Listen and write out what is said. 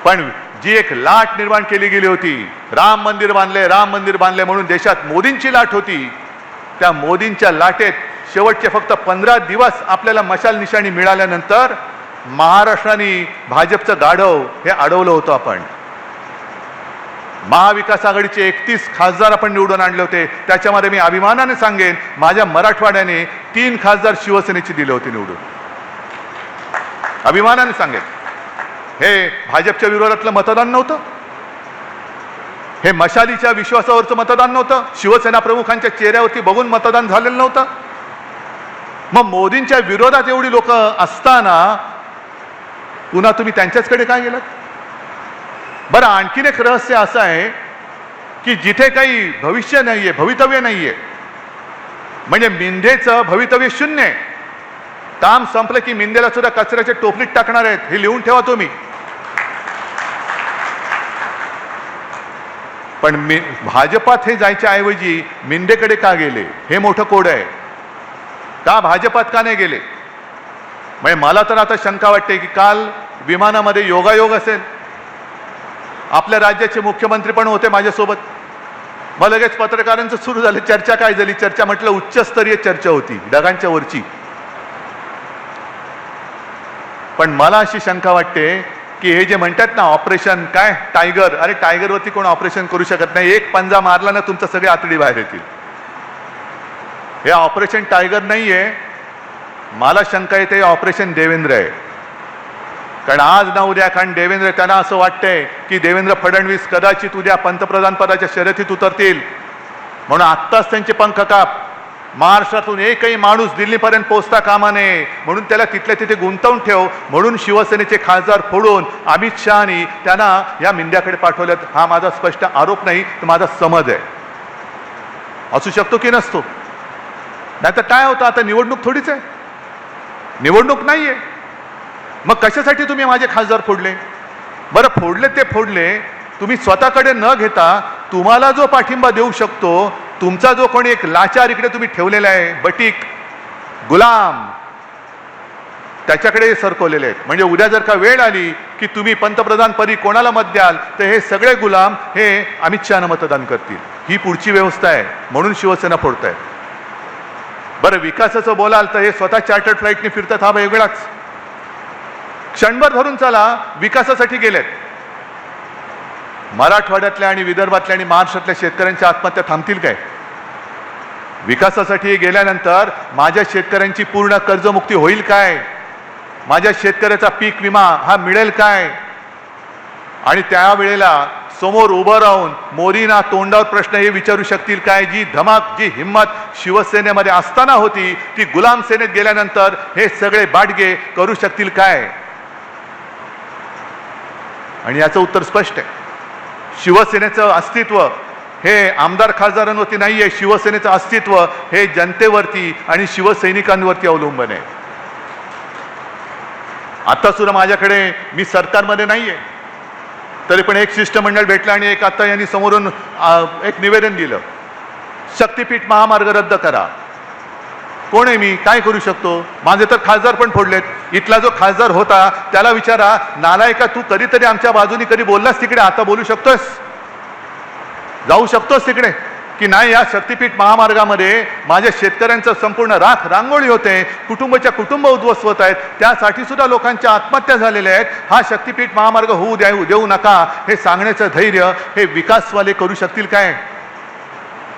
पण जी एक लाट निर्माण केली गेली होती, राम मंदिर बांधले म्हणून देशात मोदींची लाट होती, त्या मोदींच्या लाटेत शेवटचे फक्त 15 दिवस आपल्याला मशाल निशाणी मिळाल्यानंतर महाराष्ट्राने भाजपचं गाढव हे अडवलं होतं. आपण महाविकास आघाडीचे 31 खासदार आपण निवडून आणले होते. त्याच्यामध्ये मी अभिमानाने सांगेन, माझ्या मराठवाड्याने 3 खासदार शिवसेनेची दिले होते निवडून. अभिमानाने सांगेन, हे भाजपच्या विरोधातलं मतदान नव्हतं, हे मशालीच्या विश्वासावरचं मतदान नव्हतं, शिवसेना प्रमुखांच्या चेहऱ्यावरती बघून मतदान झालेलं नव्हतं. मग मोदींच्या विरोधात एवढी लोक असताना पुन्हा तुम्ही त्यांच्याचकडे काय गेलात? बरं, आणखीन एक रहस्य असं आहे की जिथे काही भविष्य नाहीये, भवितव्य नाहीये, म्हणजे मिंदेचं भवितव्य शून्य आहे. काम संपलं की मिंदेला सुद्धा कचऱ्याच्या टोपलीत टाकणार आहेत, हे लिहून ठेवा तुम्ही. पण भाजपात हे जायच्या ऐवजी मिंदेकडे का गेले, हे मोठं कोड आहे. का भाजपात का नाही गेले? म्हणजे मला तर आता शंका वाटते की काल विमानामध्ये योगायोग असेल, आपल्या राज्याचे मुख्यमंत्री पण होते माझ्यासोबत. मग लगेच पत्रकारांचं सुरू झालं, चर्चा काय झाली? चर्चा म्हटलं उच्चस्तरीय चर्चा होती, ढगांच्या वरची. पण मला अशी शंका वाटते की हे जे म्हणतात ना ऑपरेशन काय टायगर, अरे टायगरवरती कोण ऑपरेशन करू शकत नाही. एक पंजा मारला ना तुमचं सगळे आतडी बाहेर येतील. हे ऑपरेशन टायगर नाहीये. मला शंका येते ऑपरेशन देवेंद्र आहे. कारण आज ना उद्या, कारण देवेंद्र, त्यांना असं वाटतंय की देवेंद्र फडणवीस कदाचित उद्या पंतप्रधान पदाच्या शर्यतीत उतरतील, म्हणून आत्ताच त्यांचे पंख काप. महाराष्ट्रातून एकही माणूस दिल्लीपर्यंत पोहोचता कामा नये, म्हणून त्याला तिथल्या तिथे गुंतवून ठेव, म्हणून शिवसेनेचे खासदार फोडून अमित शहानी त्यांना या मिंद्याकडे पाठवल्यात. हा माझा स्पष्ट आरोप नाही, तर माझा समज आहे. असू शकतो की नसतो. नाहीतर काय होतं, आता निवडणूक थोडीच आहे, निवडणूक नाहीये. मग कशासाठी तुम्ही माझे खासदार फोडले? बरं, फोडले ते फोडले, तुम्ही स्वतःकडे न घेता तुम्हाला जो पाठिंबा देऊ शकतो, तुमचा जो कोणी एक लाचार इकडे तुम्ही ठेवलेला आहे, बटीक गुलाम, त्याच्याकडे सरकवलेले आहेत. म्हणजे उद्या जर का वेळ आली की तुम्ही पंतप्रधान पदी कोणाला मत द्याल, तर हे सगळे गुलाम हे अमित शहाना मतदान करतील. ही पुढची व्यवस्था आहे, म्हणून शिवसेना फोडताय. बरं, विकासाचं बोलाल तर हे स्वतः चार्टर्ड फ्लाईटने फिरतात, हा वेगळाच. क्षणभर धरून चला, विकासासाठी गेलेत. मराठवाड्यातल्या आणि विदर्भातल्या आणि महाराष्ट्रातल्या शेतकऱ्यांच्या आत्महत्या थांबतील काय? विकासासाठी गेल्यानंतर माझ्या शेतकऱ्यांची पूर्ण कर्जमुक्ती होईल काय? माझ्या शेतकऱ्याचा पीक विमा हा मिळेल काय? आणि त्यावेळेला समोर उभं राहून मोदींना तोंडावर प्रश्न हे विचारू शकतील काय? जी धमक, जी हिम्मत शिवसेनेमध्ये असताना होती, ती गुलाम सेनेत गेल्यानंतर हे सगळे बाडगे करू शकतील काय? आणि याचं उत्तर स्पष्ट आहे. शिवसेनेचं अस्तित्व हे आमदार खासदारांवरती नाहीये. शिवसेनेचं अस्तित्व हे जनतेवरती आणि शिवसैनिकांवरती अवलंबून आहे. आता सुद्धा माझ्याकडे, मी सरकारमध्ये नाहीये, तरी पण एक शिष्टमंडळ भेटलं आणि एक आता यांनी समोरून एक निवेदन दिलं, शक्तीपीठ महामार्ग रद्द करा. कोण आहे मी? काय करू शकतो? माझे तर खासदार पण फोडलेत. इथला जो खासदार होता त्याला विचारा, नालायका तू कधीतरी आमच्या बाजूनी कधी बोललास तिकडे? आता बोलू शकतोस? जाऊ शकतोस तिकडे की नाही? या शक्तीपीठ महामार्गामध्ये माझ्या शेतकऱ्यांचं संपूर्ण राख रांगोळी होते, कुटुंबाच्या कुटुंब उद्ध्वस्त होत आहेत, त्यासाठी सुद्धा लोकांच्या आत्महत्या झालेल्या आहेत. हा शक्तीपीठ महामार्ग होऊ देऊ नका हे सांगण्याचं धैर्य हे विकासवाले करू शकतील काय?